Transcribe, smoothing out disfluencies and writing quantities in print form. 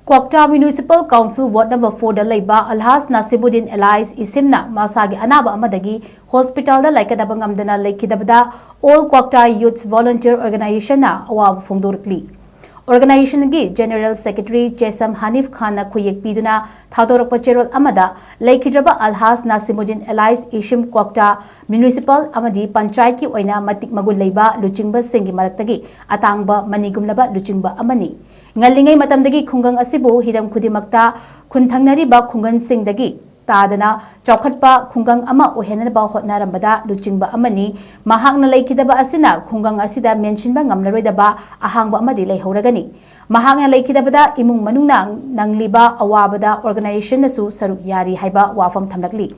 Quokta Municipal Council Ward Number 4 da Laiba Alhas Nasibuddin Elias Isimna Masagi Anaba Amadagi Hospital da Laikadaba Ngamdana Laikidabada All Quokta Youths Volunteer Organization na Awab Fungdurkli. Organization gi General Secretary Jesam Hanif Khan na Kuyek Piduna Thautorok Pacherol Amada Laikidraba Alhas Nasibuddin Elias Ishim Quokta Municipal Amadi Panchayat ki oina matik magul laiba luchingba singi maraktagi atangba manigumlaba luchingba amani. Ngalingay matamdagi khungang asibu hiram khudimakta khuntangnariba khungan singdagi tadana chawkhatpa khungang ama ohenaba hotnarambada luchingba amani mahakna laikidaba asina khungang asida mentionba ngamlaroidaba ahangba amadi leihoragani mahakna laikidabada imung manungna nangliba awabada organization nasu saruk yari haiba wafam thamlakli